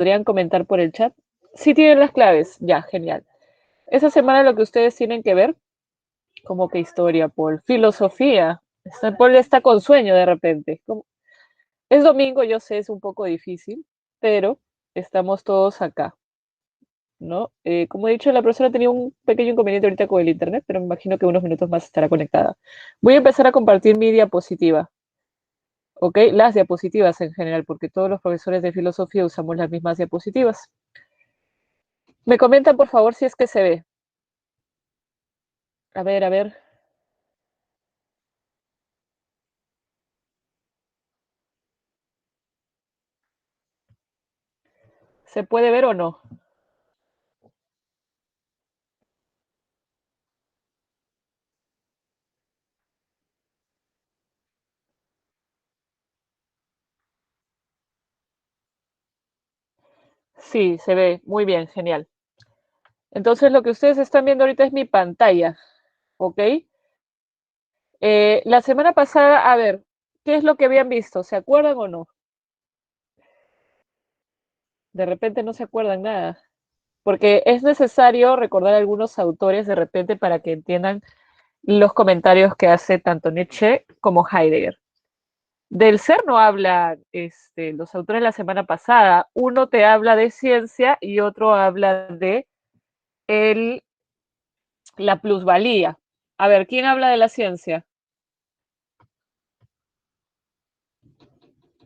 podrían comentar por el chat. Sí tienen las claves, ya, genial. Esa semana lo que ustedes tienen que ver, como que historia, Paul, filosofía. Paul está con sueño de repente. Es domingo, yo sé, es un poco difícil, pero estamos todos acá, ¿no? Como he dicho, la profesora tenía un pequeño inconveniente ahorita con el internet, pero me imagino que unos minutos más estará conectada. Voy a empezar a compartir mi diapositiva, ¿ok? Las diapositivas en general, porque todos los profesores de filosofía usamos las mismas diapositivas. Me comentan, por favor, si es que se ve. A ver, a ver. ¿Se puede ver o no? Sí, se ve. Muy bien, genial. Entonces, lo que ustedes están viendo ahorita es mi pantalla, ¿ok? La semana pasada, a ver, ¿qué es lo que habían visto? ¿Se acuerdan o no? De repente no se acuerdan nada, porque es necesario recordar algunos autores de repente para que entiendan los comentarios que hace tanto Nietzsche como Heidegger. Del ser no hablan los autores la semana pasada. Uno te habla de ciencia y otro habla de el, la plusvalía. A ver, ¿quién habla de la ciencia?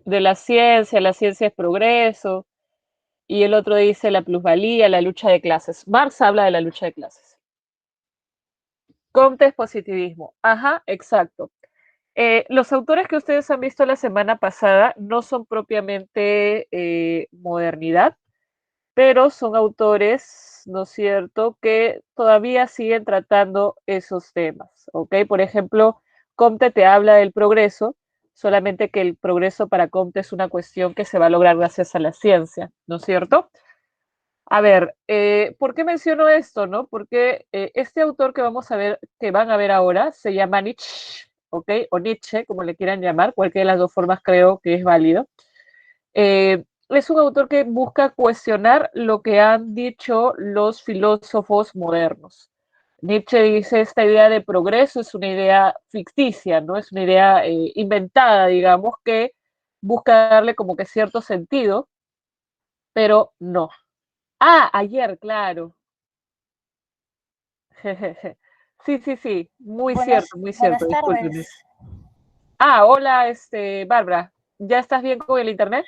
De la ciencia es progreso, y el otro dice la plusvalía, la lucha de clases. Marx habla de la lucha de clases. Comte es positivismo. Ajá, exacto. Los autores que ustedes han visto la semana pasada no son propiamente modernidad, pero son autores, ¿no es cierto?, que todavía siguen tratando esos temas, ¿ok? Por ejemplo, Comte te habla del progreso, solamente que el progreso para Comte es una cuestión que se va a lograr gracias a la ciencia, ¿no es cierto? A ver, ¿por qué menciono esto, no? Porque este autor que vamos a ver, que van a ver ahora, se llama Nietzsche, ¿ok? O Nietzsche, como le quieran llamar, cualquiera de las dos formas creo que es válido. Es un autor que busca cuestionar lo que han dicho los filósofos modernos. Nietzsche dice esta idea de progreso es una idea ficticia, ¿no? Es una idea inventada, digamos, que busca darle como que cierto sentido, pero no. Ah, ayer, claro. Sí, sí, sí, muy cierto, Buenas discúlpeme. tardes. Ah, hola, Bárbara, ¿ya estás bien con el internet?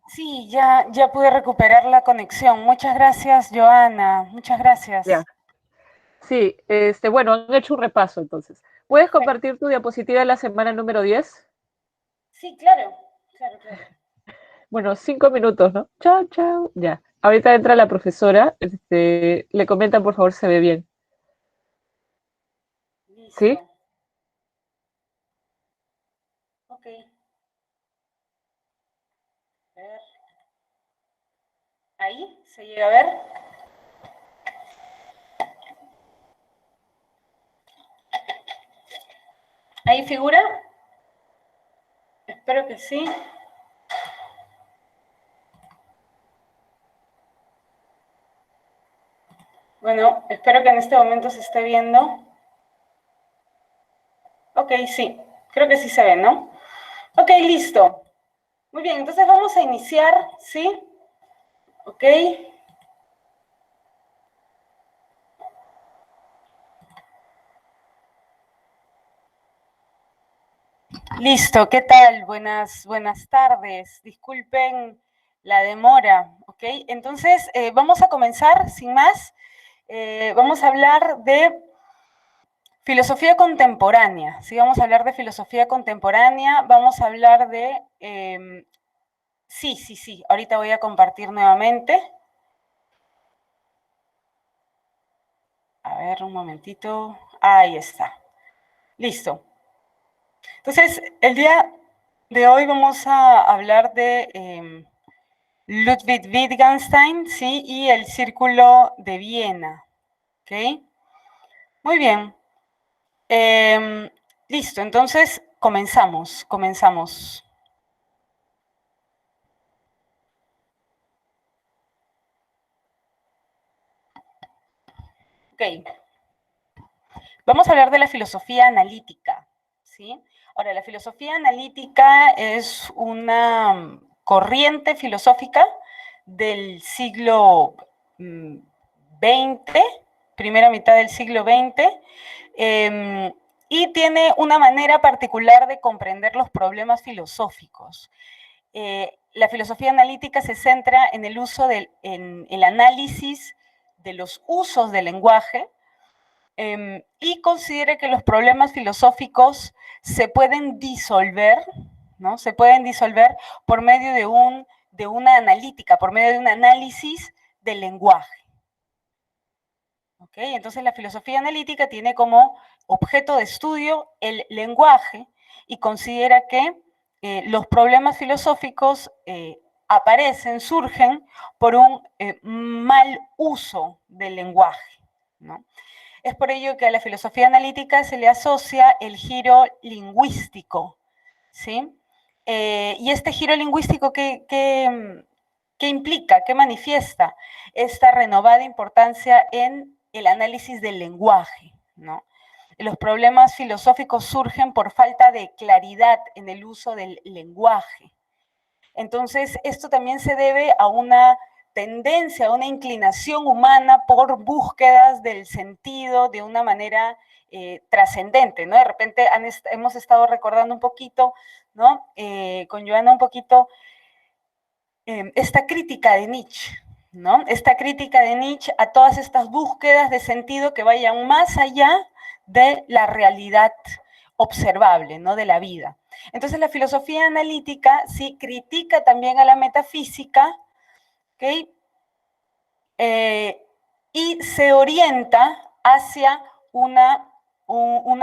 Sí, ya pude recuperar la conexión. Muchas gracias, Joana. Muchas Ya. gracias. Sí, bueno, han hecho un repaso entonces. ¿Puedes compartir tu diapositiva de la semana número 10? Sí, claro, claro, claro. Bueno, 5 minutos, ¿no? Chao, chao. Ya. Ahorita entra la profesora, le comentan por favor se ve bien. Listo. ¿Sí? Ok. A ver. Ahí se llega a ver. ¿Ahí figura? Espero que sí. Bueno, espero que en este momento se esté viendo. Ok, sí. Creo que sí se ve, ¿no? Ok, listo. Muy bien, entonces vamos a iniciar, ¿sí? Ok. Listo, ¿qué tal? Buenas tardes. Disculpen la demora, ¿ok? Entonces, vamos a comenzar sin más. Vamos a hablar de filosofía contemporánea, ¿sí? Vamos a hablar de filosofía contemporánea, vamos a hablar de... sí, ahorita voy a compartir nuevamente. A ver, un momentito. Ahí está. Listo. Entonces, el día de hoy vamos a hablar de... Ludwig Wittgenstein, ¿sí? Y el Círculo de Viena, ¿ok? Muy bien. Listo, entonces comenzamos. Ok, vamos a hablar de la filosofía analítica, ¿sí? Ahora, la filosofía analítica es una corriente filosófica del siglo XX, primera mitad del siglo XX, y tiene una manera particular de comprender los problemas filosóficos. La filosofía analítica se centra en el uso en el análisis de los usos del lenguaje, y considera que los problemas filosóficos se pueden disolver, ¿no? Se pueden disolver por medio de una analítica, por medio de un análisis del lenguaje. ¿Okay? Entonces la filosofía analítica tiene como objeto de estudio el lenguaje y considera que los problemas filosóficos aparecen, surgen por un mal uso del lenguaje, ¿no? Es por ello que a la filosofía analítica se le asocia el giro lingüístico, ¿sí? Y este giro lingüístico, ¿qué implica? ¿Qué manifiesta? Esta renovada importancia en el análisis del lenguaje, ¿no? Los problemas filosóficos surgen por falta de claridad en el uso del lenguaje. Entonces, esto también se debe a una tendencia, a una inclinación humana por búsquedas del sentido de una manera trascendente, ¿no? De repente hemos estado recordando un poquito, ¿no? Con Joana un poquito esta crítica de Nietzsche, ¿no? Esta crítica de Nietzsche a todas estas búsquedas de sentido que vayan más allá de la realidad observable, ¿no? De la vida. Entonces la filosofía analítica sí critica también a la metafísica, ¿okay? Y se orienta hacia un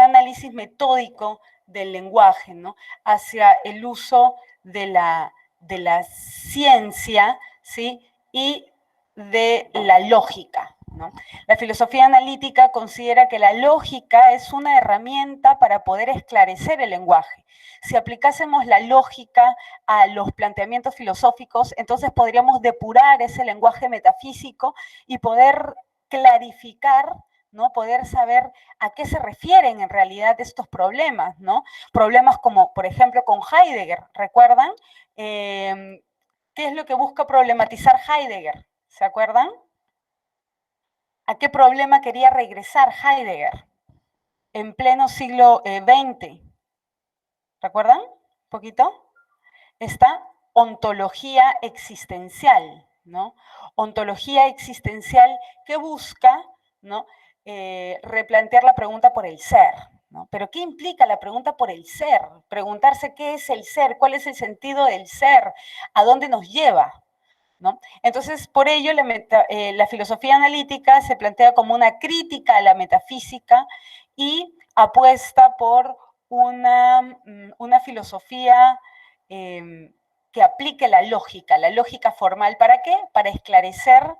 análisis metódico del lenguaje, ¿no? Hacia el uso de la ciencia, ¿sí? Y de la lógica, ¿no? La filosofía analítica considera que la lógica es una herramienta para poder esclarecer el lenguaje. Si aplicásemos la lógica a los planteamientos filosóficos, entonces podríamos depurar ese lenguaje metafísico y poder clarificar, ¿no? Poder saber a qué se refieren en realidad estos problemas, ¿no? Problemas como, por ejemplo, con Heidegger, ¿recuerdan? ¿Qué es lo que busca problematizar Heidegger? ¿Se acuerdan? ¿A qué problema quería regresar Heidegger en pleno siglo XX? ¿Recuerdan? ¿Un poquito? Esta ontología existencial, ¿no? Ontología existencial que busca, ¿no? Replantear la pregunta por el ser, ¿no? Pero ¿qué implica la pregunta por el ser? Preguntarse qué es el ser, cuál es el sentido del ser, a dónde nos lleva, ¿no? Entonces, por ello, la filosofía analítica se plantea como una crítica a la metafísica y apuesta por una filosofía que aplique la lógica formal. ¿Para qué? Para esclarecer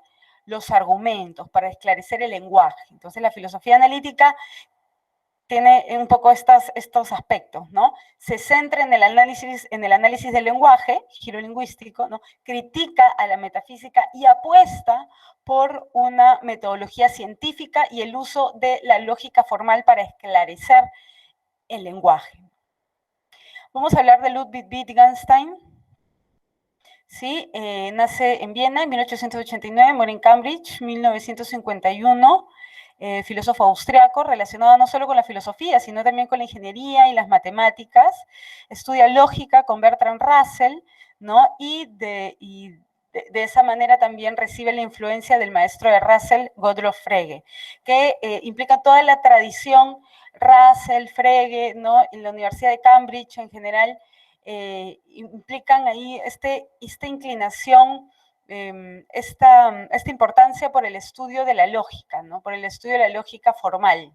los argumentos, para esclarecer el lenguaje. Entonces, la filosofía analítica tiene un poco estos aspectos, ¿no? Se centra en el análisis del lenguaje, giro lingüístico, ¿no? Critica a la metafísica y apuesta por una metodología científica y el uso de la lógica formal para esclarecer el lenguaje. Vamos a hablar de Ludwig Wittgenstein. ¿Sí? Nace en Viena en 1889, muere en Cambridge en 1951. Filósofo austriaco, relacionado no solo con la filosofía, sino también con la ingeniería y las matemáticas. Estudia lógica con Bertrand Russell, ¿no? Y de esa manera también recibe la influencia del maestro de Russell, Gottlob Frege, que implica toda la tradición Russell, Frege, ¿no? En la Universidad de Cambridge en general, implican ahí esta inclinación, esta importancia por el estudio de la lógica, ¿no? Por el estudio de la lógica formal.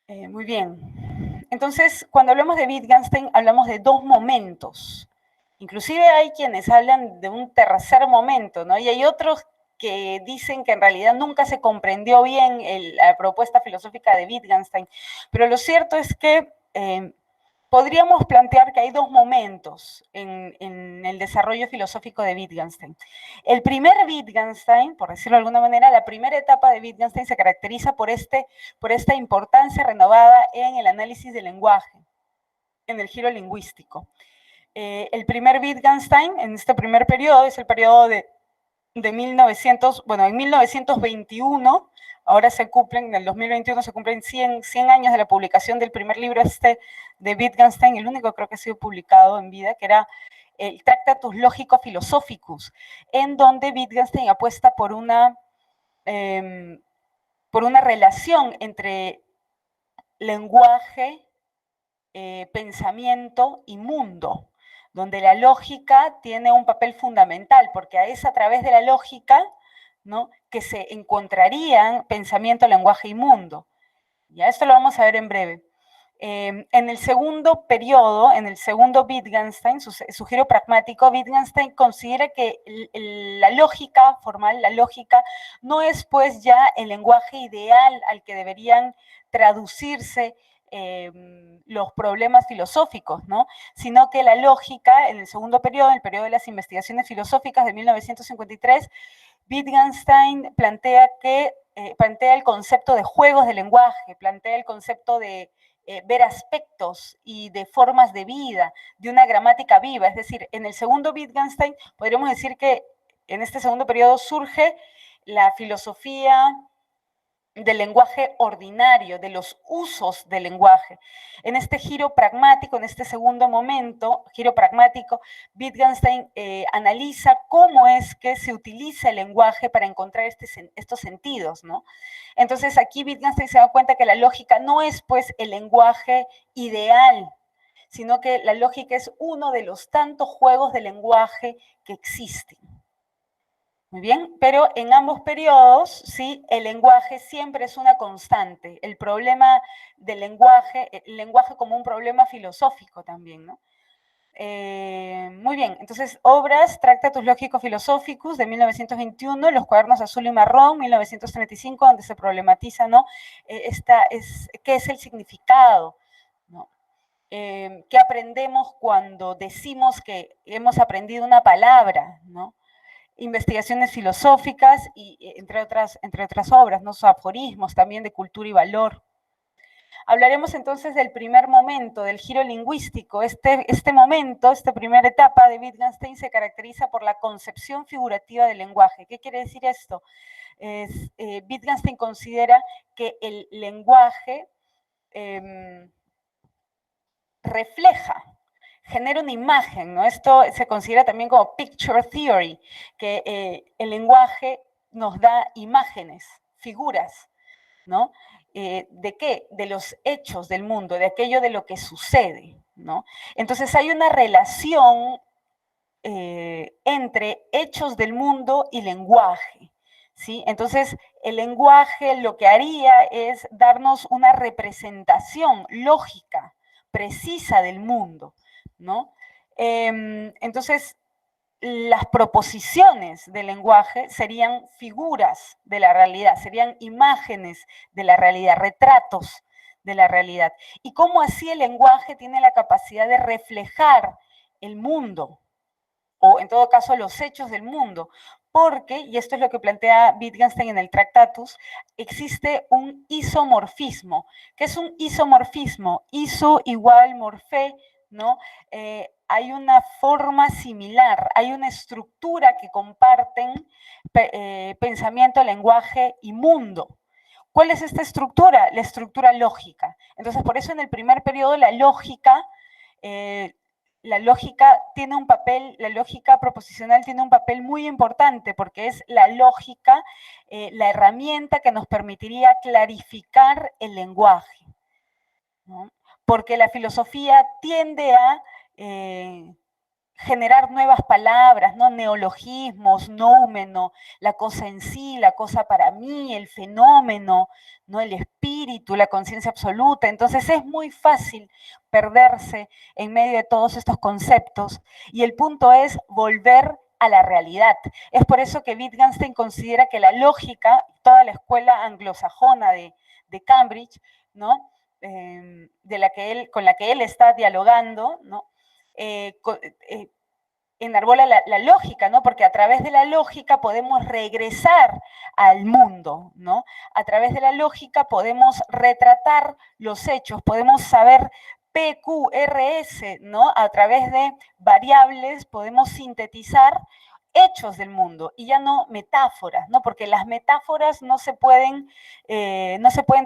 Muy bien. Entonces, cuando hablamos de Wittgenstein, hablamos de dos momentos. Inclusive hay quienes hablan de un tercer momento, ¿no? Y hay otros que dicen que en realidad nunca se comprendió bien la propuesta filosófica de Wittgenstein. Pero lo cierto es que podríamos plantear que hay dos momentos en el desarrollo filosófico de Wittgenstein. El primer Wittgenstein, por decirlo de alguna manera, la primera etapa de Wittgenstein se caracteriza por esta importancia renovada en el análisis del lenguaje, en el giro lingüístico. El primer Wittgenstein, en este primer periodo, es el periodo de 1900, bueno, en 1921, ahora se cumplen, en el 2021 se cumplen 100 años de la publicación del primer libro de Wittgenstein, el único creo que ha sido publicado en vida, que era el Tractatus Lógico-Philosophicus, en donde Wittgenstein apuesta por una relación entre lenguaje, pensamiento y mundo, donde la lógica tiene un papel fundamental, porque es a través de la lógica, ¿no?, que se encontrarían pensamiento, lenguaje y mundo. Ya esto lo vamos a ver en breve. En el segundo periodo, en el segundo Wittgenstein, su giro pragmático, Wittgenstein considera que la lógica formal, la lógica, no es pues ya el lenguaje ideal al que deberían traducirse los problemas filosóficos, ¿no?, sino que la lógica, en el segundo periodo, en el periodo de las investigaciones filosóficas de 1953, Wittgenstein plantea el concepto de juegos de lenguaje, plantea el concepto de ver aspectos y de formas de vida, de una gramática viva. Es decir, en el segundo Wittgenstein podríamos decir que en este segundo periodo surge la filosofía del lenguaje ordinario, de los usos del lenguaje. En este giro pragmático, en este segundo momento, giro pragmático, Wittgenstein analiza cómo es que se utiliza el lenguaje para encontrar estos sentidos, ¿no? Entonces aquí Wittgenstein se da cuenta que la lógica no es pues el lenguaje ideal, sino que la lógica es uno de los tantos juegos de lenguaje que existen. Muy bien, pero en ambos periodos, ¿sí?, el lenguaje siempre es una constante. El problema del lenguaje, el lenguaje como un problema filosófico también, ¿no? Muy bien, entonces, obras, Tractatus Lógico-Philosophicus de 1921, Los cuadernos azul y marrón, 1935, donde se problematiza, ¿no?, qué es el significado, ¿no? ¿Qué aprendemos cuando decimos que hemos aprendido una palabra, ¿no? Investigaciones filosóficas y entre otras obras, ¿no?, aforismos también de cultura y valor. Hablaremos entonces del primer momento, del giro lingüístico. Este momento, esta primera etapa de Wittgenstein se caracteriza por la concepción figurativa del lenguaje. ¿Qué quiere decir esto? Wittgenstein considera que el lenguaje genera una imagen, ¿no? Esto se considera también como picture theory, que el lenguaje nos da imágenes, figuras, ¿no? ¿De qué? De los hechos del mundo, de aquello de lo que sucede, ¿no? Entonces hay una relación entre hechos del mundo y lenguaje, ¿sí? Entonces el lenguaje lo que haría es darnos una representación lógica, precisa del mundo, ¿no? Entonces, las proposiciones del lenguaje serían figuras de la realidad, serían imágenes de la realidad, retratos de la realidad. Y cómo así el lenguaje tiene la capacidad de reflejar el mundo, o en todo caso los hechos del mundo, porque, y esto es lo que plantea Wittgenstein en el Tractatus, existe un isomorfismo. ¿Qué es un isomorfismo? Iso igual morfé, ¿no? Hay una forma similar, hay una estructura que comparten pensamiento, lenguaje y mundo. ¿Cuál es esta estructura? La estructura lógica. Entonces, por eso en el primer periodo la lógica tiene un papel, la lógica proposicional tiene un papel muy importante porque es la lógica, la herramienta que nos permitiría clarificar el lenguaje, ¿no? Porque la filosofía tiende a generar nuevas palabras, ¿no? Neologismos, noumeno, la cosa en sí, la cosa para mí, el fenómeno, ¿no? El espíritu, la conciencia absoluta. Entonces es muy fácil perderse en medio de todos estos conceptos y el punto es volver a la realidad. Es por eso que Wittgenstein considera que la lógica, toda la escuela anglosajona de Cambridge, ¿no?, con la que él está dialogando, ¿no? Enarbola la lógica, ¿no? Porque a través de la lógica podemos regresar al mundo, ¿no? A través de la lógica podemos retratar los hechos, podemos saber PQRS, ¿no? A través de variables podemos sintetizar hechos del mundo y ya no metáforas, ¿no? Porque las metáforas no se pueden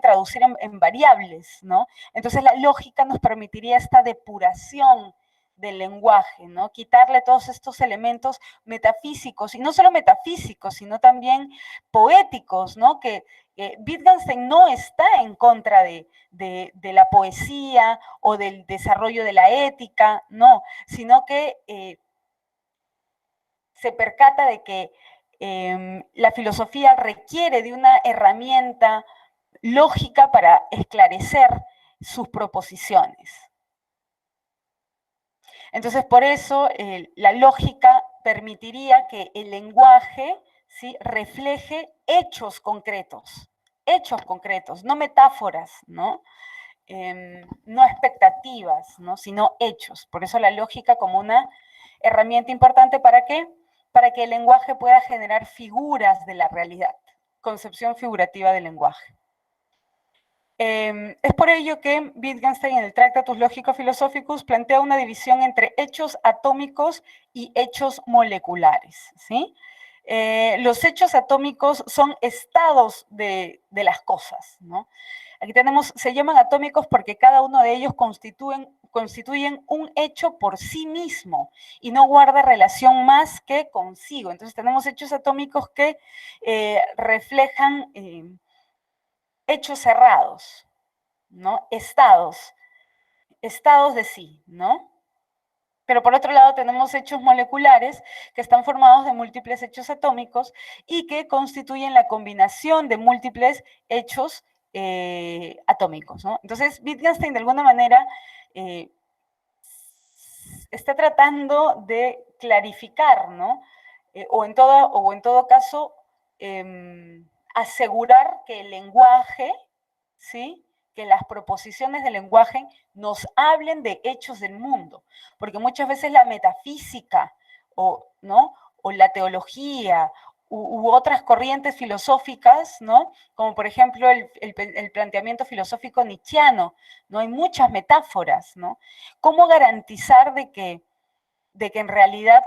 traducir en variables, ¿no? Entonces la lógica nos permitiría esta depuración del lenguaje, ¿no? Quitarle todos estos elementos metafísicos, y no solo metafísicos, sino también poéticos, ¿no? Que Wittgenstein no está en contra de la poesía o del desarrollo de la ética, no, sino que se percata de que la filosofía requiere de una herramienta lógica para esclarecer sus proposiciones. Entonces, por eso, la lógica permitiría que el lenguaje, ¿sí?, refleje hechos concretos, no metáforas, ¿no? No expectativas, ¿no?, sino hechos. Por eso la lógica como una herramienta importante, ¿para qué? Para que el lenguaje pueda generar figuras de la realidad, concepción figurativa del lenguaje. Es por ello que Wittgenstein en el Tractatus Lógico-Philosophicus plantea una división entre hechos atómicos y hechos moleculares, ¿sí? Los hechos atómicos son estados de las cosas, ¿no? Aquí tenemos, se llaman atómicos porque cada uno de ellos constituyen un hecho por sí mismo y no guarda relación más que consigo. Entonces tenemos hechos atómicos que reflejan hechos cerrados, ¿no? Estados de sí, ¿no? Pero por otro lado tenemos hechos moleculares que están formados de múltiples hechos atómicos y que constituyen la combinación de múltiples hechos atómicos, ¿no? Entonces Wittgenstein de alguna manera está tratando de clarificar, ¿no? O en todo caso, asegurar que el lenguaje, ¿sí?, que las proposiciones del lenguaje nos hablen de hechos del mundo, porque muchas veces la metafísica, ¿no?, o la teología, u otras corrientes filosóficas, ¿no?, como por ejemplo el planteamiento filosófico nietzscheano, ¿no?, hay muchas metáforas, ¿no? ¿Cómo garantizar de que en realidad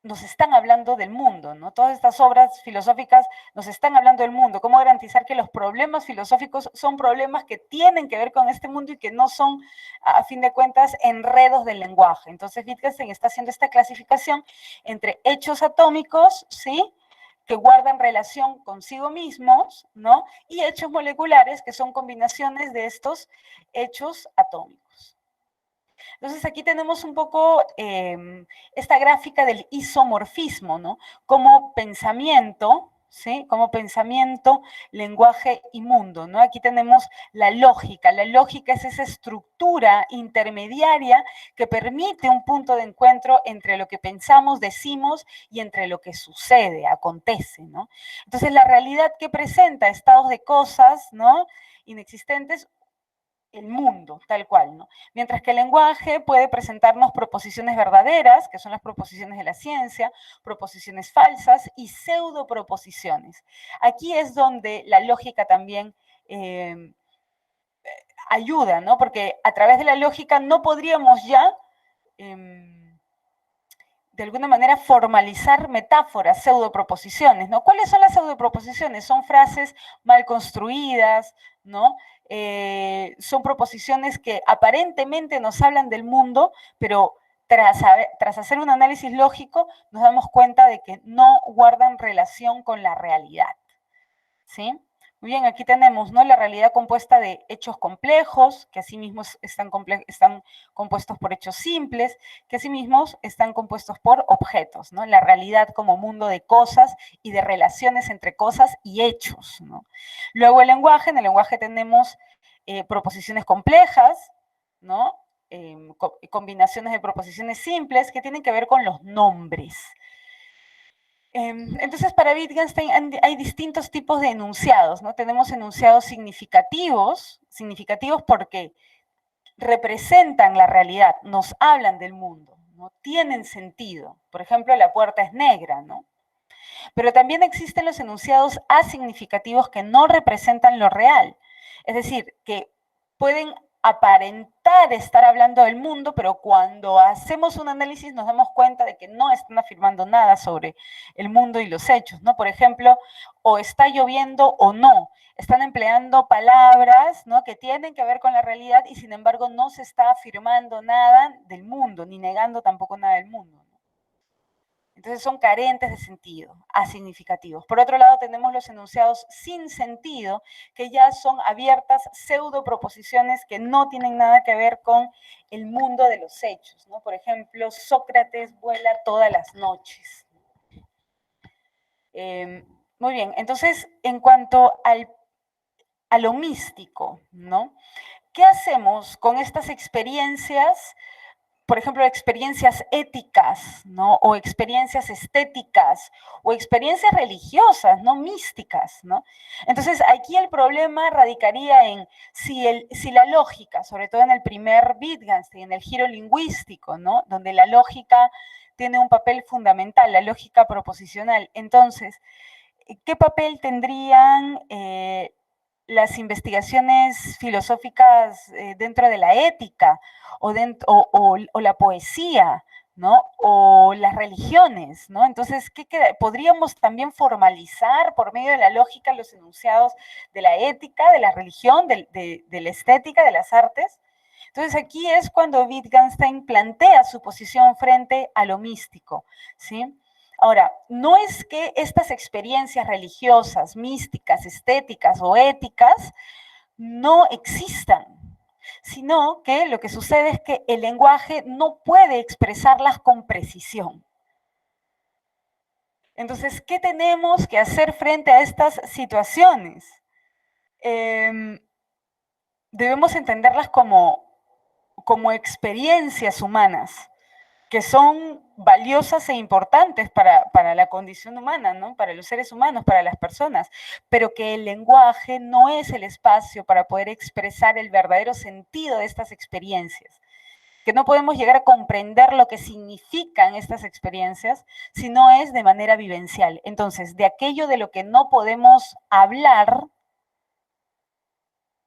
nos están hablando del mundo, ¿no? Todas estas obras filosóficas nos están hablando del mundo. ¿Cómo garantizar que los problemas filosóficos son problemas que tienen que ver con este mundo y que no son, a fin de cuentas, enredos del lenguaje? Entonces Wittgenstein está haciendo esta clasificación entre hechos atómicos, ¿sí?, que guardan relación consigo mismos, ¿no?, y hechos moleculares, que son combinaciones de estos hechos atómicos. Entonces aquí tenemos un poco esta gráfica del isomorfismo, ¿no? Como pensamiento, ¿sí?, como pensamiento, lenguaje y mundo, ¿no? Aquí tenemos la lógica. La lógica es esa estructura intermediaria que permite un punto de encuentro entre lo que pensamos, decimos y entre lo que sucede, acontece, ¿no? Entonces la realidad que presenta estados de cosas, ¿no?, inexistentes, el mundo, tal cual, ¿no? Mientras que el lenguaje puede presentarnos proposiciones verdaderas, que son las proposiciones de la ciencia, proposiciones falsas y pseudoproposiciones. Aquí es donde la lógica también ayuda, ¿no? Porque a través de la lógica no podríamos ya, de alguna manera, formalizar metáforas, pseudoproposiciones, ¿no? ¿Cuáles son las pseudoproposiciones? Son frases mal construidas, ¿no? Son proposiciones que aparentemente nos hablan del mundo, pero tras hacer un análisis lógico nos damos cuenta de que no guardan relación con la realidad, ¿sí? Muy bien, aquí tenemos, ¿no?, la realidad compuesta de hechos complejos, que asimismo están compuestos por hechos simples, que asimismo están compuestos por objetos, ¿no? La realidad como mundo de cosas y de relaciones entre cosas y hechos, ¿no? Luego el lenguaje, en el lenguaje tenemos proposiciones complejas, ¿no?, combinaciones de proposiciones simples que tienen que ver con los nombres. Entonces, para Wittgenstein hay distintos tipos de enunciados, ¿no? Tenemos enunciados significativos porque representan la realidad, nos hablan del mundo, ¿no? Tienen sentido. Por ejemplo, la puerta es negra, ¿no? Pero también existen los enunciados asignificativos que no representan lo real. Es decir, que pueden aparentar estar hablando del mundo, pero cuando hacemos un análisis nos damos cuenta de que no están afirmando nada sobre el mundo y los hechos, ¿no? Por ejemplo, o está lloviendo o no. Están empleando palabras, ¿no?, que tienen que ver con la realidad y sin embargo no se está afirmando nada del mundo, ni negando tampoco nada del mundo. Entonces son carentes de sentido, asignificativos. Por otro lado, tenemos los enunciados sin sentido, que ya son abiertas pseudoproposiciones que no tienen nada que ver con el mundo de los hechos, ¿no? Por ejemplo, Sócrates vuela todas las noches. Muy bien, entonces, en cuanto a lo místico, ¿no? ¿Qué hacemos con estas experiencias? Por ejemplo, experiencias éticas, ¿no? O experiencias estéticas, o experiencias religiosas, ¿no? Místicas, ¿no? Entonces, aquí el problema radicaría en si la lógica, sobre todo en el primer Wittgenstein, en el giro lingüístico, ¿no? Donde la lógica tiene un papel fundamental, la lógica proposicional. Entonces, ¿qué papel tendrían las investigaciones filosóficas dentro de la ética o la poesía, ¿no? O las religiones, ¿no? Entonces, podríamos también formalizar por medio de la lógica los enunciados de la ética, de la religión, de la estética, de las artes. Entonces, aquí es cuando Wittgenstein plantea su posición frente a lo místico, ¿sí? Ahora, no es que estas experiencias religiosas, místicas, estéticas o éticas no existan, sino que lo que sucede es que el lenguaje no puede expresarlas con precisión. Entonces, ¿qué tenemos que hacer frente a estas situaciones? Debemos entenderlas como experiencias humanas, que son valiosas e importantes para la condición humana, ¿no? Para los seres humanos, para las personas, pero que el lenguaje no es el espacio para poder expresar el verdadero sentido de estas experiencias, que no podemos llegar a comprender lo que significan estas experiencias si no es de manera vivencial. Entonces, de aquello de lo que no podemos hablar,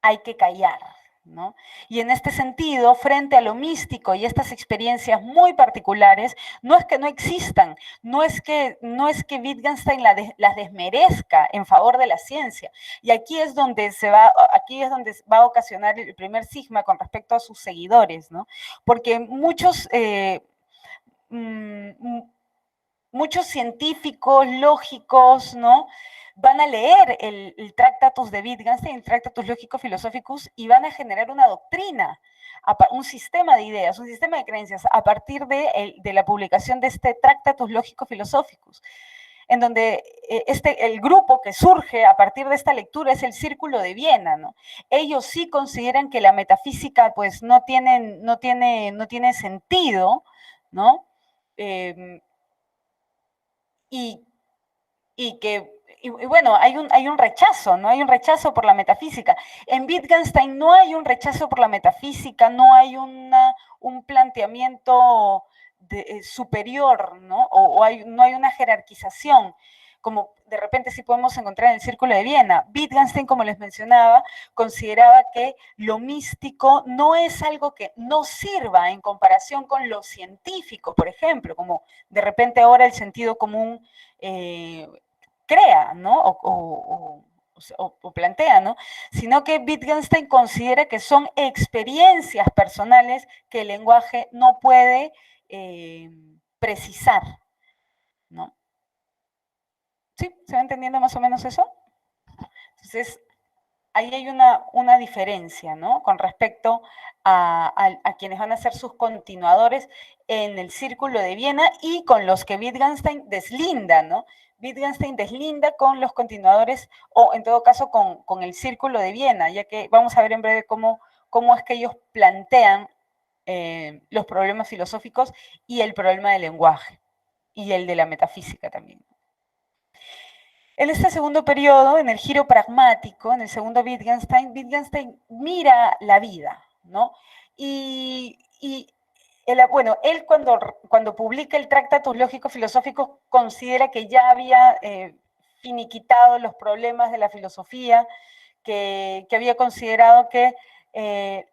hay que callar, ¿no? Y en este sentido, frente a lo místico y estas experiencias muy particulares, no es que no existan, no es que Wittgenstein las desmerezca en favor de la ciencia. Y aquí es donde va a ocasionar el primer cisma con respecto a sus seguidores, ¿no? Porque muchos científicos lógicos, ¿no?, van a leer el Tractatus de Wittgenstein, el Tractatus Lógico-Philosophicus, y van a generar una doctrina, un sistema de ideas, un sistema de creencias, a partir de la publicación de este Tractatus Lógico-Philosophicus, en donde el grupo que surge a partir de esta lectura es el Círculo de Viena, ¿no? Ellos sí consideran que la metafísica, pues, no tiene sentido, ¿no? Y bueno, hay un rechazo, ¿no? Hay un rechazo por la metafísica. En Wittgenstein no hay un rechazo por la metafísica, no hay un planteamiento superior, ¿no? No hay una jerarquización, como de repente sí podemos encontrar en el Círculo de Viena. Wittgenstein, como les mencionaba, consideraba que lo místico no es algo que no sirva en comparación con lo científico, por ejemplo, como de repente ahora el sentido común crea, ¿no? O plantea, ¿no? Sino que Wittgenstein considera que son experiencias personales que el lenguaje no puede precisar, ¿no? ¿Sí? ¿Se va entendiendo más o menos eso? Entonces, ahí hay una diferencia, ¿no? Con respecto a quienes van a ser sus continuadores en el Círculo de Viena y con los que Wittgenstein deslinda, ¿no? Wittgenstein deslinda con los continuadores o, en todo caso, con el Círculo de Viena, ya que vamos a ver en breve cómo es que ellos plantean los problemas filosóficos y el problema del lenguaje y el de la metafísica también. En este segundo periodo, en el giro pragmático, en el segundo Wittgenstein, Wittgenstein mira la vida, ¿no? Y bueno, él cuando publica el Tractatus Lógico-Filosóficos considera que ya había finiquitado los problemas de la filosofía, que había considerado que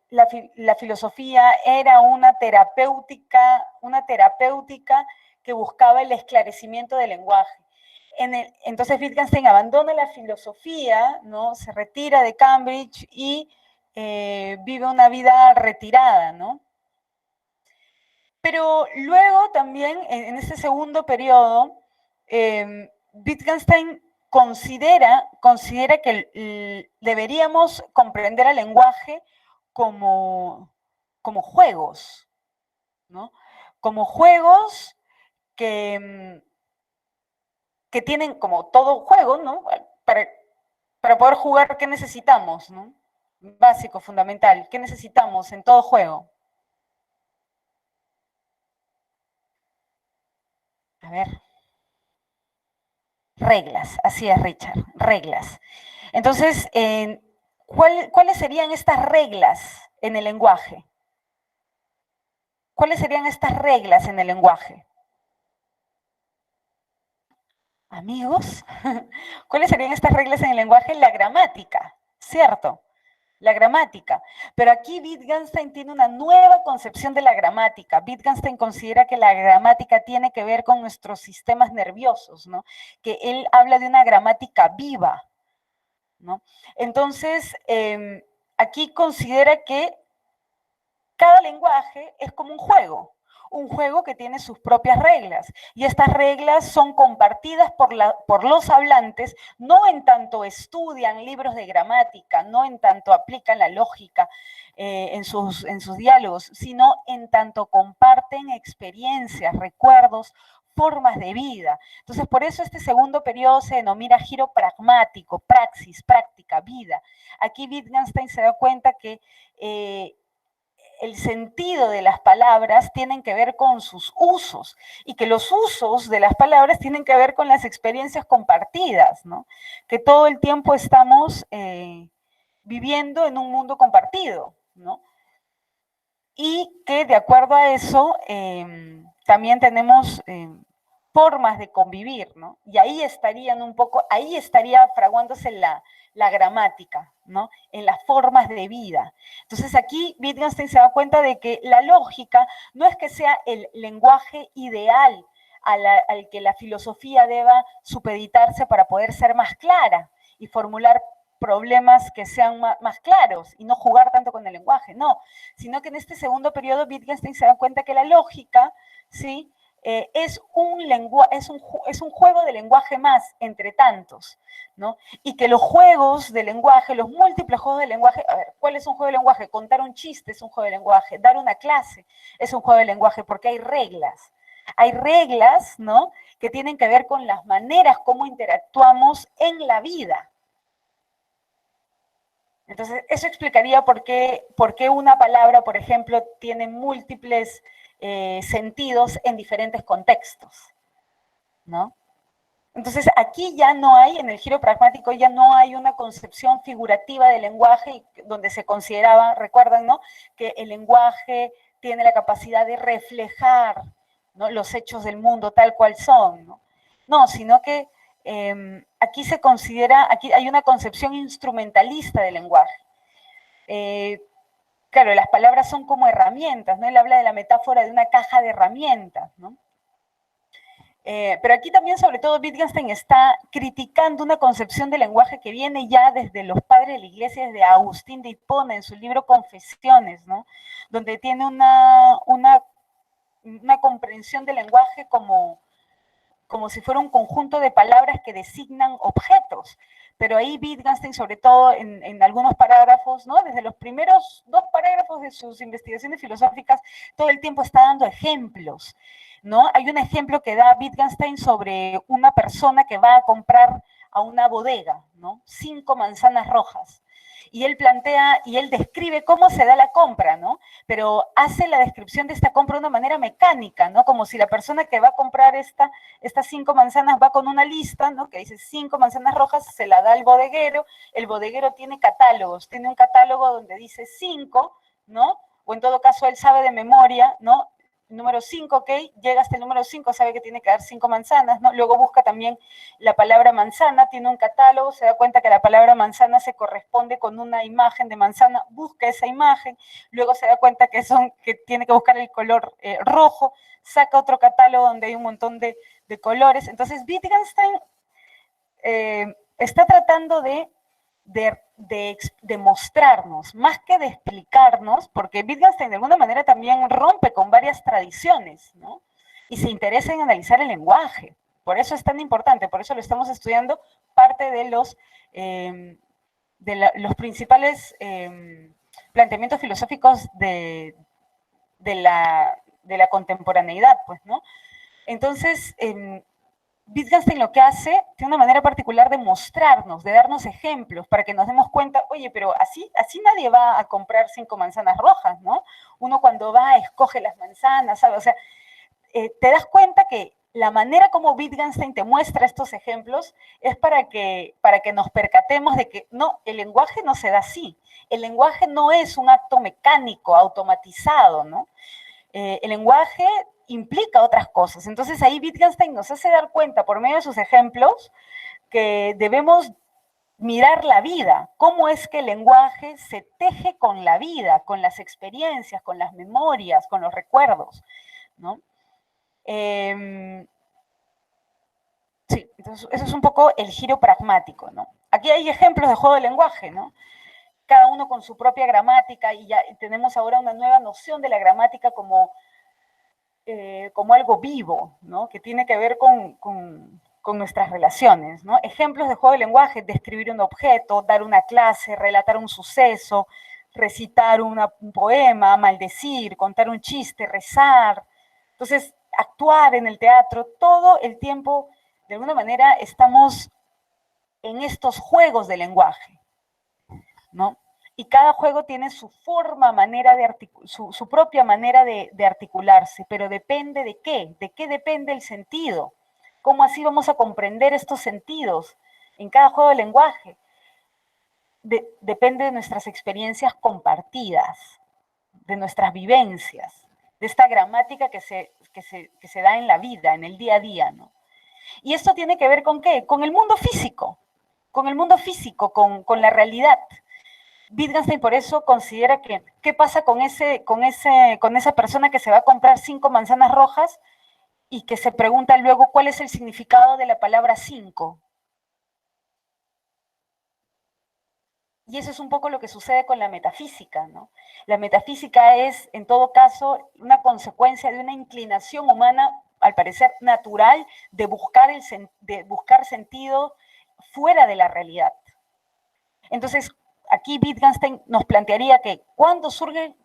la filosofía era una terapéutica que buscaba el esclarecimiento del lenguaje. Entonces Wittgenstein abandona la filosofía, ¿no? Se retira de Cambridge y vive una vida retirada, ¿no? Pero luego también, en este segundo periodo, Wittgenstein considera que deberíamos comprender al lenguaje como juegos, ¿no? Como juegos que tienen, como todo juego, ¿no? Para poder jugar, ¿qué necesitamos, no? Básico, fundamental. ¿Qué necesitamos en todo juego? A ver. Reglas, así es, Richard, reglas. Entonces, ¿cuáles serían estas reglas en el lenguaje? ¿Cuáles serían estas reglas en el lenguaje? Amigos, ¿cuáles serían estas reglas en el lenguaje? La gramática, ¿cierto? La gramática. Pero aquí Wittgenstein tiene una nueva concepción de la gramática. Wittgenstein considera que la gramática tiene que ver con nuestros sistemas nerviosos, ¿no? Que él habla de una gramática viva, ¿no? Entonces, aquí considera que cada lenguaje es como un juego que tiene sus propias reglas, y estas reglas son compartidas por los hablantes, no en tanto estudian libros de gramática, no en tanto aplican la lógica en sus diálogos, sino en tanto comparten experiencias, recuerdos, formas de vida. Entonces, por eso este segundo periodo se denomina giro pragmático, praxis, práctica, vida. Aquí Wittgenstein se da cuenta que el sentido de las palabras tienen que ver con sus usos, y que los usos de las palabras tienen que ver con las experiencias compartidas, ¿no? Que todo el tiempo estamos viviendo en un mundo compartido, ¿no? Y que de acuerdo a eso también tenemos formas de convivir, ¿no? Y ahí estarían un poco, ahí estaría fraguándose la gramática, ¿no? En las formas de vida. Entonces aquí Wittgenstein se da cuenta de que la lógica no es que sea el lenguaje ideal al que la filosofía deba supeditarse para poder ser más clara y formular problemas que sean más claros y no jugar tanto con el lenguaje, no, sino que en este segundo periodo Wittgenstein se da cuenta que la lógica, ¿sí? Es un juego de lenguaje más entre tantos, ¿no? Y que los juegos de lenguaje, los múltiples juegos de lenguaje, a ver, ¿cuál es un juego de lenguaje? Contar un chiste es un juego de lenguaje, dar una clase es un juego de lenguaje, porque hay reglas. Hay reglas, ¿no? Que tienen que ver con las maneras como interactuamos en la vida. Entonces, eso explicaría por qué una palabra, por ejemplo, tiene múltiples sentidos en diferentes contextos, ¿no? Entonces, aquí ya no hay, en el giro pragmático, ya no hay una concepción figurativa del lenguaje donde se consideraba, recuerdan, ¿no? Que el lenguaje tiene la capacidad de reflejar, ¿no? Los hechos del mundo tal cual son, ¿no? No, sino que aquí se considera, aquí hay una concepción instrumentalista del lenguaje. Claro, las palabras son como herramientas, ¿no? Él habla de la metáfora de una caja de herramientas, ¿no? Pero aquí también, sobre todo, Wittgenstein está criticando una concepción del lenguaje que viene ya desde los padres de la iglesia, desde Agustín de Hipona, en su libro Confesiones, ¿no? Donde tiene una comprensión del lenguaje como si fuera un conjunto de palabras que designan objetos. Pero ahí Wittgenstein, sobre todo en algunos parágrafos, ¿no? Desde los primeros 2 parágrafos de sus investigaciones filosóficas, todo el tiempo está dando ejemplos, ¿no? Hay un ejemplo que da Wittgenstein sobre una persona que va a comprar a una bodega, ¿no? 5 manzanas rojas. y él plantea y él describe cómo se da la compra, ¿no? Pero hace la descripción de esta compra de una manera mecánica, ¿no? Como si la persona que va a comprar estas 5 manzanas va con una lista, ¿no? Que dice 5 manzanas rojas, se la da al bodeguero, el bodeguero tiene catálogos, tiene un catálogo donde dice 5, ¿no? O en todo caso él sabe de memoria, ¿no? Número 5, ok, llega hasta el número 5, sabe que tiene que dar 5 manzanas, ¿no? Luego busca también la palabra manzana, tiene un catálogo, se da cuenta que la palabra manzana se corresponde con una imagen de manzana, busca esa imagen, luego se da cuenta que tiene que buscar el color rojo, saca otro catálogo donde hay un montón de colores. Entonces Wittgenstein está tratando de mostrarnos, más que de explicarnos, porque Wittgenstein de alguna manera también rompe con varias tradiciones, ¿no? Y se interesa en analizar el lenguaje. Por eso es tan importante, por eso lo estamos estudiando, parte de los principales planteamientos filosóficos de la contemporaneidad, pues, ¿no? Entonces, Wittgenstein lo que hace, tiene una manera particular de mostrarnos, de darnos ejemplos, para que nos demos cuenta, oye, pero así nadie va a comprar 5 manzanas rojas, ¿no? Uno cuando va, escoge las manzanas, ¿sabes? O sea, te das cuenta que la manera como Wittgenstein te muestra estos ejemplos es para que nos percatemos de que no, el lenguaje no se da así. El lenguaje no es un acto mecánico, automatizado, ¿no? El lenguaje implica otras cosas. Entonces ahí Wittgenstein nos hace dar cuenta por medio de sus ejemplos que debemos mirar la vida, cómo es que el lenguaje se teje con la vida, con las experiencias, con las memorias, con los recuerdos, ¿no? Sí, entonces eso es un poco el giro pragmático, ¿no? Aquí hay ejemplos de juego de lenguaje, ¿no? Cada uno con su propia gramática y ya tenemos ahora una nueva noción de la gramática como algo vivo, ¿no? Que tiene que ver con nuestras relaciones, ¿no? Ejemplos de juego de lenguaje: describir un objeto, dar una clase, relatar un suceso, recitar un poema, maldecir, contar un chiste, rezar. Entonces, actuar en el teatro, todo el tiempo, de alguna manera, estamos en estos juegos de lenguaje, ¿no? Y cada juego tiene su forma, su propia manera de articularse, pero depende de qué depende el sentido, cómo así vamos a comprender estos sentidos en cada juego de lenguaje. Depende de nuestras experiencias compartidas, de nuestras vivencias, de esta gramática que se da en la vida, en el día a día, ¿no? Y esto tiene que ver con ¿qué? Con el mundo físico, con la realidad. Wittgenstein por eso considera que, ¿qué pasa con esa persona que se va a comprar 5 manzanas rojas y que se pregunta luego cuál es el significado de la palabra 5? Y eso es un poco lo que sucede con la metafísica, ¿no? La metafísica es, en todo caso, una consecuencia de una inclinación humana, al parecer natural, de buscar sentido fuera de la realidad. Entonces, aquí Wittgenstein nos plantearía que ¿cuándo surgen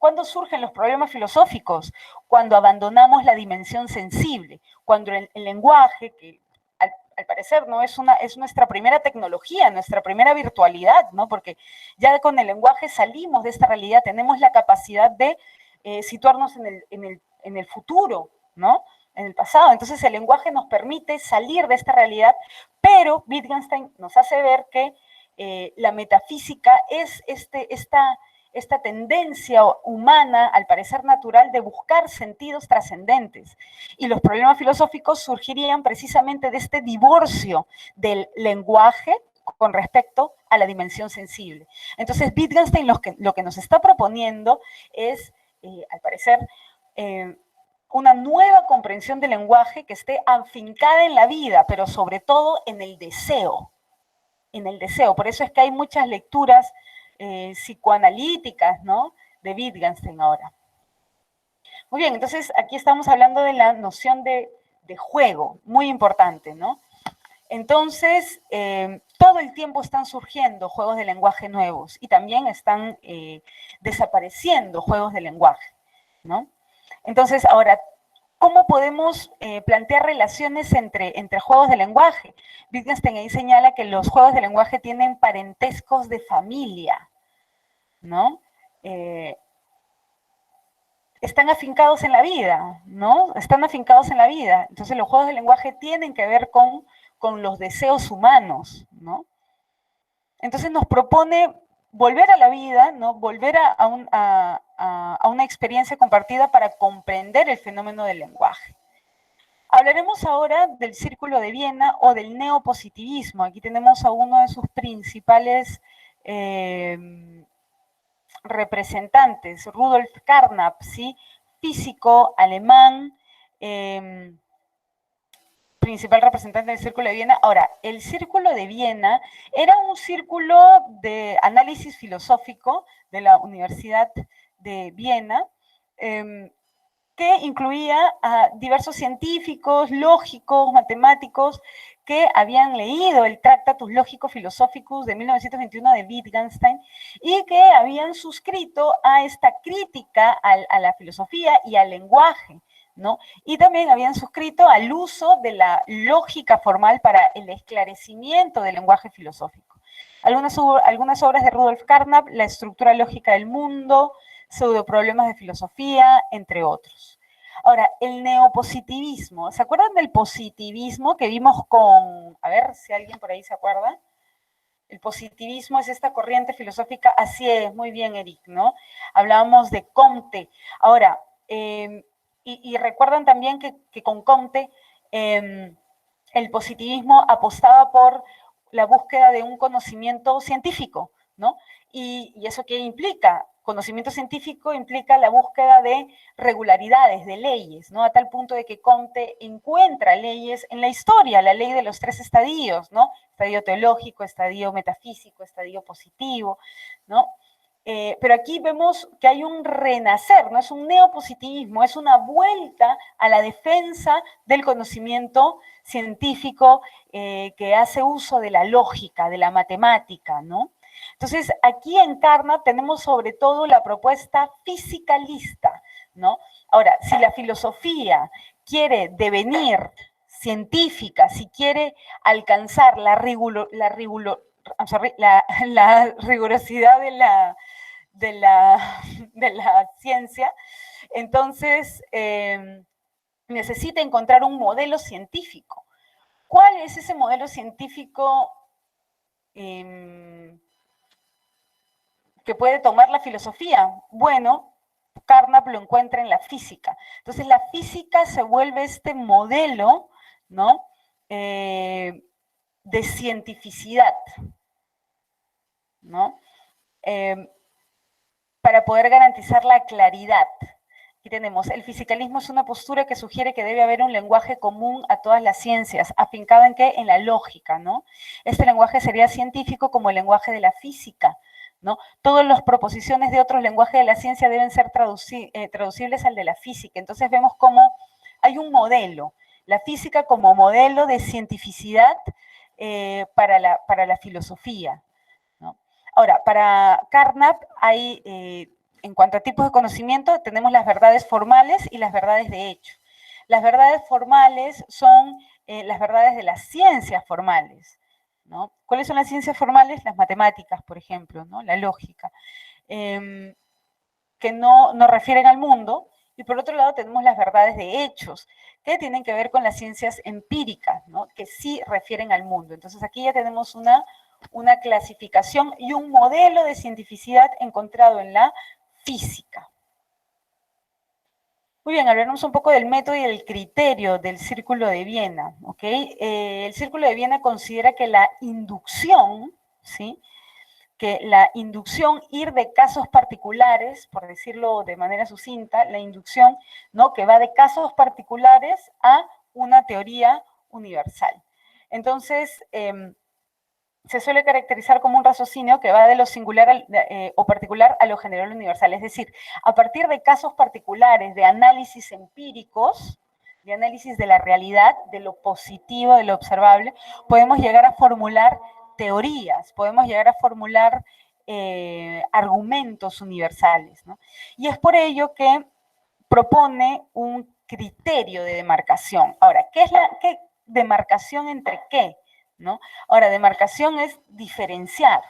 los problemas filosóficos? Cuando abandonamos la dimensión sensible, cuando el lenguaje, que al parecer no es nuestra primera tecnología, nuestra primera virtualidad, ¿no? Porque ya con el lenguaje salimos de esta realidad, tenemos la capacidad de situarnos en el futuro, ¿no? En el pasado. Entonces el lenguaje nos permite salir de esta realidad, pero Wittgenstein nos hace ver que la metafísica es esta tendencia humana, al parecer natural, de buscar sentidos trascendentes. Y los problemas filosóficos surgirían precisamente de este divorcio del lenguaje con respecto a la dimensión sensible. Entonces, Wittgenstein lo que nos está proponiendo es, al parecer, una nueva comprensión del lenguaje que esté afincada en la vida, pero sobre todo en el deseo. Por eso es que hay muchas lecturas psicoanalíticas, ¿no? De Wittgenstein ahora. Muy bien, entonces aquí estamos hablando de la noción de juego, muy importante, ¿no? Entonces, todo el tiempo están surgiendo juegos de lenguaje nuevos y también están desapareciendo juegos de lenguaje, ¿no? Entonces, ahora, ¿cómo podemos plantear relaciones entre juegos de lenguaje? Wittgenstein ahí señala que los juegos de lenguaje tienen parentescos de familia, ¿no? Están afincados en la vida, ¿no? Están afincados en la vida. Entonces los juegos de lenguaje tienen que ver con los deseos humanos, ¿no? Entonces nos propone volver a la vida, ¿no? Volver a una experiencia compartida para comprender el fenómeno del lenguaje. Hablaremos ahora del Círculo de Viena o del neopositivismo. Aquí tenemos a uno de sus principales representantes, Rudolf Carnap, ¿sí? Físico alemán, principal representante del Círculo de Viena. Ahora, el Círculo de Viena era un círculo de análisis filosófico de la Universidad de Viena, que incluía a diversos científicos, lógicos, matemáticos, que habían leído el Tractatus Lógico-Philosophicus de 1921 de Wittgenstein y que habían suscrito a esta crítica a la filosofía y al lenguaje, ¿no? Y también habían suscrito al uso de la lógica formal para el esclarecimiento del lenguaje filosófico. Algunas obras de Rudolf Carnap, La estructura lógica del mundo, Pseudoproblemas de filosofía, entre otros. Ahora, el neopositivismo. ¿Se acuerdan del positivismo que vimos con, a ver si alguien por ahí se acuerda? El positivismo es esta corriente filosófica, así es, muy bien, Eric, ¿no? Hablábamos de Comte. Ahora, y recuerdan también que con Comte el positivismo apostaba por la búsqueda de un conocimiento científico, ¿no? ¿Y eso qué implica? Conocimiento científico implica la búsqueda de regularidades, de leyes, ¿no? A tal punto de que Comte encuentra leyes en la historia, la ley de los 3 estadios, ¿no? Estadio teológico, estadio metafísico, estadio positivo, ¿no? Pero aquí vemos que hay un renacer, no es un neopositivismo, es una vuelta a la defensa del conocimiento científico que hace uso de la lógica, de la matemática, ¿no? Entonces, aquí en Carnap tenemos sobre todo la propuesta fisicalista, ¿no? Ahora, si la filosofía quiere devenir científica, si quiere alcanzar la rigurosidad de la ciencia, entonces necesita encontrar un modelo científico. ¿Cuál es ese modelo científico que puede tomar la filosofía? Bueno, Carnap lo encuentra en la física. Entonces la física se vuelve este modelo, ¿no? De cientificidad, ¿no? Para poder garantizar la claridad. Aquí tenemos, el fisicalismo es una postura que sugiere que debe haber un lenguaje común a todas las ciencias, afincado en ¿qué? En la lógica, ¿no? Este lenguaje sería científico como el lenguaje de la física, ¿no? Todas las proposiciones de otros lenguajes de la ciencia deben ser traducibles al de la física. Entonces vemos cómo hay un modelo, la física como modelo de cientificidad para la filosofía, ¿no? Ahora, para Carnap hay, en cuanto a tipos de conocimiento, tenemos las verdades formales y las verdades de hecho. Las verdades formales son las verdades de las ciencias formales, ¿no? ¿Cuáles son las ciencias formales? Las matemáticas, por ejemplo, ¿no? La lógica, que no refieren al mundo. Y por otro lado tenemos las verdades de hechos, que tienen que ver con las ciencias empíricas, ¿no? Que sí refieren al mundo. Entonces aquí ya tenemos una clasificación y un modelo de cientificidad encontrado en la física. Muy bien, hablaremos un poco del método y del criterio del Círculo de Viena, ¿ok? El Círculo de Viena considera que la inducción, ¿sí? Que la inducción, ir de casos particulares, por decirlo de manera sucinta, la inducción, ¿no? Que va de casos particulares a una teoría universal. Entonces, se suele caracterizar como un raciocinio que va de lo singular o particular a lo general universal. Es decir, a partir de casos particulares, de análisis empíricos, de análisis de la realidad, de lo positivo, de lo observable, podemos llegar a formular teorías, podemos llegar a formular argumentos universales, ¿no? Y es por ello que propone un criterio de demarcación. Ahora, ¿qué demarcación entre qué? ¿no? Ahora, demarcación es diferenciar.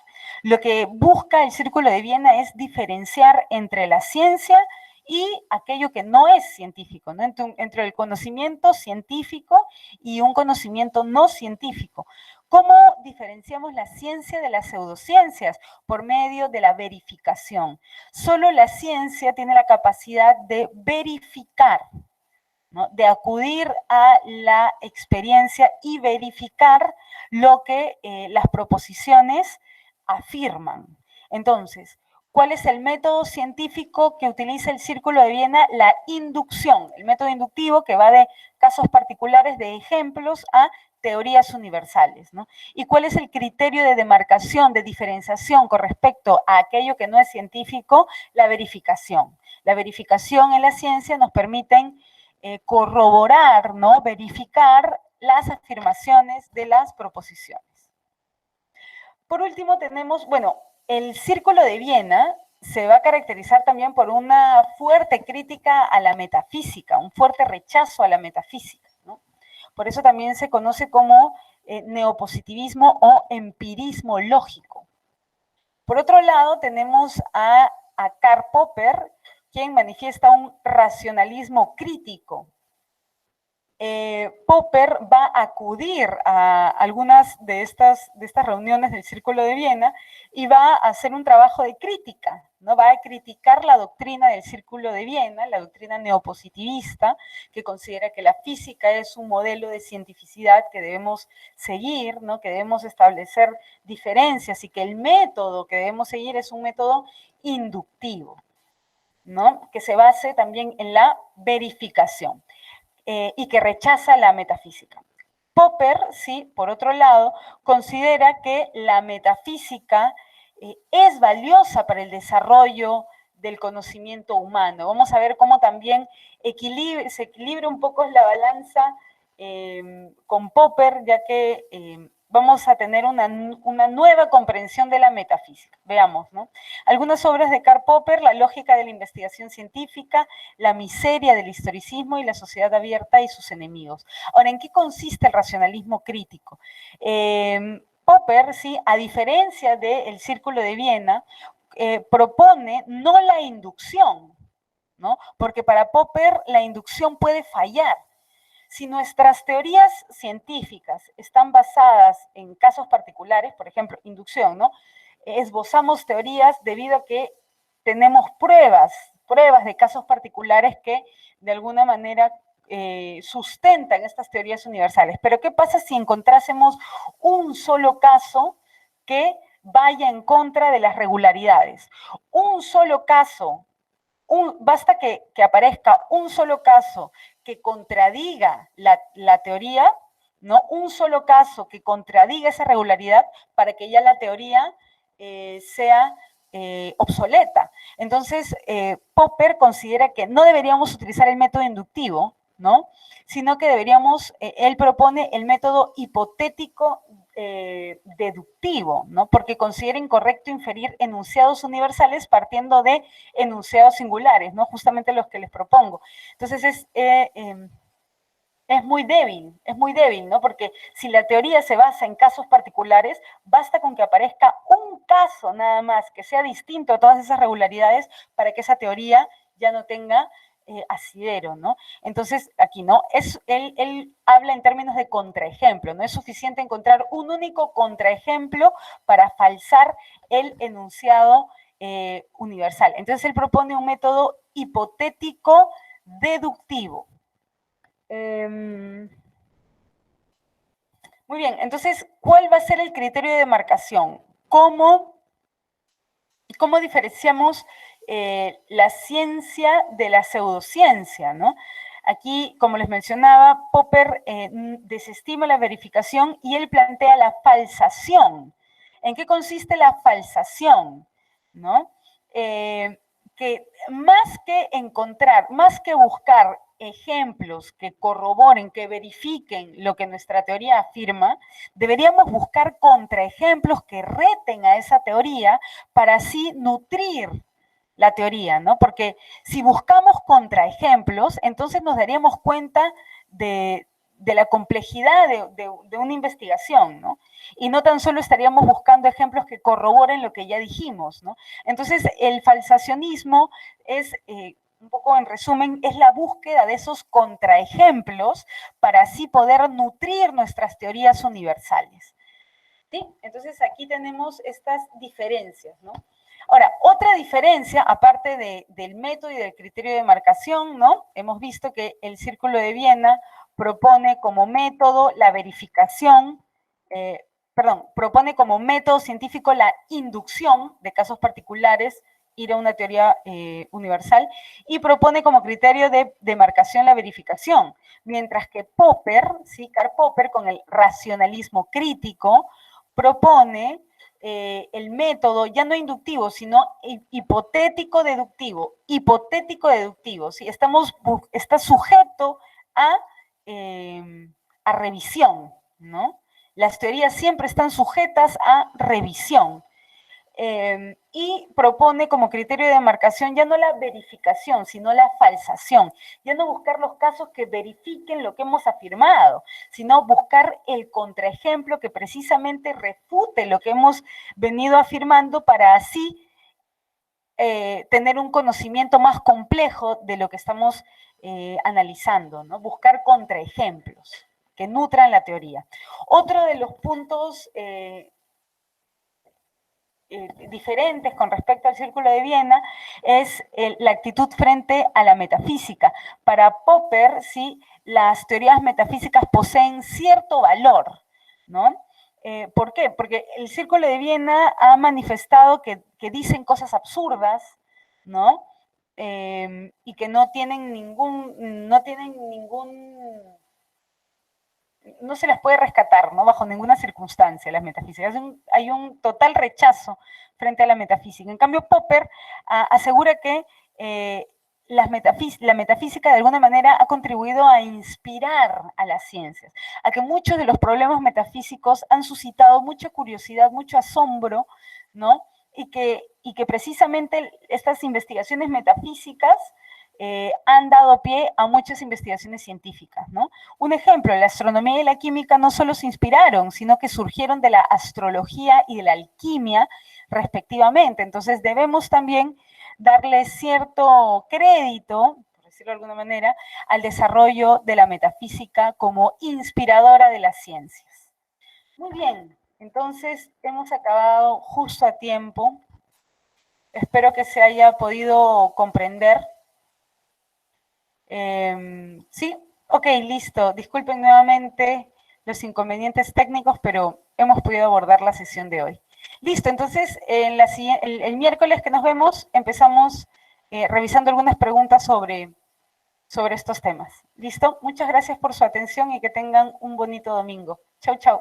Lo que busca el Círculo de Viena es diferenciar entre la ciencia y aquello que no es científico, ¿no? Entre el conocimiento científico y un conocimiento no científico. ¿Cómo diferenciamos la ciencia de las pseudociencias? Por medio de la verificación. Solo la ciencia tiene la capacidad de verificar, ¿no? De acudir a la experiencia y verificar lo que las proposiciones afirman. Entonces, ¿cuál es el método científico que utiliza el Círculo de Viena? La inducción, el método inductivo que va de casos particulares, de ejemplos, a teorías universales, ¿no? ¿Y cuál es el criterio de demarcación, de diferenciación con respecto a aquello que no es científico? La verificación. La verificación en la ciencia nos permite corroborar, ¿no? Verificar las afirmaciones de las proposiciones. Por último tenemos, bueno, el Círculo de Viena se va a caracterizar también por una fuerte crítica a la metafísica, un fuerte rechazo a la metafísica, ¿no? Por eso también se conoce como neopositivismo o empirismo lógico. Por otro lado, tenemos a Karl Popper, quien manifiesta un racionalismo crítico. Popper va a acudir a algunas de estas reuniones del Círculo de Viena y va a hacer un trabajo de crítica, ¿no? Va a criticar la doctrina del Círculo de Viena, la doctrina neopositivista, que considera que la física es un modelo de cientificidad que debemos seguir, ¿no? Que debemos establecer diferencias y que el método que debemos seguir es un método inductivo, ¿no? Que se base también en la verificación. Y que rechaza la metafísica. Popper, sí, por otro lado, considera que la metafísica es valiosa para el desarrollo del conocimiento humano. Vamos a ver cómo también se equilibra un poco la balanza con Popper, ya que vamos a tener una nueva comprensión de la metafísica. Veamos, ¿no? Algunas obras de Karl Popper: La lógica de la investigación científica, La miseria del historicismo y La sociedad abierta y sus enemigos. Ahora, ¿en qué consiste el racionalismo crítico? Popper, sí, a diferencia del Círculo de Viena, propone no la inducción, ¿no? Porque para Popper la inducción puede fallar. Si nuestras teorías científicas están basadas en casos particulares, por ejemplo, inducción, ¿no? Esbozamos teorías debido a que tenemos pruebas de casos particulares que de alguna manera sustentan estas teorías universales. Pero ¿qué pasa si encontrásemos un solo caso que vaya en contra de las regularidades? Un solo caso, basta que aparezca un solo caso que contradiga la teoría, ¿no? Un solo caso que contradiga esa regularidad para que ya la teoría sea obsoleta. Entonces, Popper considera que no deberíamos utilizar el método inductivo, ¿no? Sino que deberíamos, él propone el método hipotético deductivo, ¿no? Porque considera incorrecto inferir enunciados universales partiendo de enunciados singulares, ¿no? Justamente los que les propongo. Entonces es muy débil, ¿no? Porque si la teoría se basa en casos particulares, basta con que aparezca un caso nada más que sea distinto a todas esas regularidades para que esa teoría ya no tenga asidero, ¿no? Entonces, aquí, ¿no? Él habla en términos de contraejemplo, no es suficiente encontrar un único contraejemplo para falsar el enunciado universal. Entonces, él propone un método hipotético deductivo. Muy bien, entonces, ¿cuál va a ser el criterio de demarcación? ¿Cómo diferenciamos la ciencia de la pseudociencia, ¿no? Aquí, como les mencionaba, Popper desestima la verificación y él plantea la falsación. ¿En qué consiste la falsación? ¿No? Que más que encontrar, más que buscar ejemplos que corroboren, que verifiquen lo que nuestra teoría afirma, deberíamos buscar contraejemplos que reten a esa teoría para así nutrir la teoría, ¿no? Porque si buscamos contraejemplos, entonces nos daríamos cuenta de de la complejidad de una investigación, ¿no? Y no tan solo estaríamos buscando ejemplos que corroboren lo que ya dijimos, ¿no? Entonces, el falsacionismo es, un poco en resumen, es la búsqueda de esos contraejemplos para así poder nutrir nuestras teorías universales. ¿Sí? Entonces, aquí tenemos estas diferencias, ¿no? Ahora, otra diferencia, aparte del método y del criterio de marcación, ¿no? Hemos visto que el Círculo de Viena propone como método la verificación, propone como método científico la inducción de casos particulares, ir a una teoría universal, y propone como criterio de demarcación la verificación, mientras que Popper, ¿sí? Karl Popper, con el racionalismo crítico, propone el método ya no inductivo, sino hipotético-deductivo. Hipotético-deductivo, ¿sí? Está sujeto a revisión, ¿no? Las teorías siempre están sujetas a revisión. Y propone como criterio de demarcación ya no la verificación, sino la falsación. Ya no buscar los casos que verifiquen lo que hemos afirmado, sino buscar el contraejemplo que precisamente refute lo que hemos venido afirmando para así tener un conocimiento más complejo de lo que estamos analizando, ¿no? Buscar contraejemplos que nutran la teoría. Otro de los puntos diferentes con respecto al Círculo de Viena es la actitud frente a la metafísica. Para Popper, ¿sí? Las teorías metafísicas poseen cierto valor, ¿no? ¿Por qué? Porque el Círculo de Viena ha manifestado que dicen cosas absurdas, ¿no? Y que no se las puede rescatar, ¿no? Bajo ninguna circunstancia las metafísicas. Hay un total rechazo frente a la metafísica. En cambio, Popper asegura que la metafísica de alguna manera ha contribuido a inspirar a las ciencias, a que muchos de los problemas metafísicos han suscitado mucha curiosidad, mucho asombro, ¿no? Y que precisamente estas investigaciones metafísicas han dado pie a muchas investigaciones científicas, ¿no? Un ejemplo, la astronomía y la química no solo se inspiraron, sino que surgieron de la astrología y de la alquimia, respectivamente. Entonces, debemos también darle cierto crédito, por decirlo de alguna manera, al desarrollo de la metafísica como inspiradora de las ciencias. Muy bien, entonces hemos acabado justo a tiempo. Espero que se haya podido comprender. Sí, ok, listo. Disculpen nuevamente los inconvenientes técnicos, pero hemos podido abordar la sesión de hoy. Listo, entonces el miércoles que nos vemos empezamos revisando algunas preguntas sobre estos temas. ¿Listo? Muchas gracias por su atención y que tengan un bonito domingo. Chau, chau.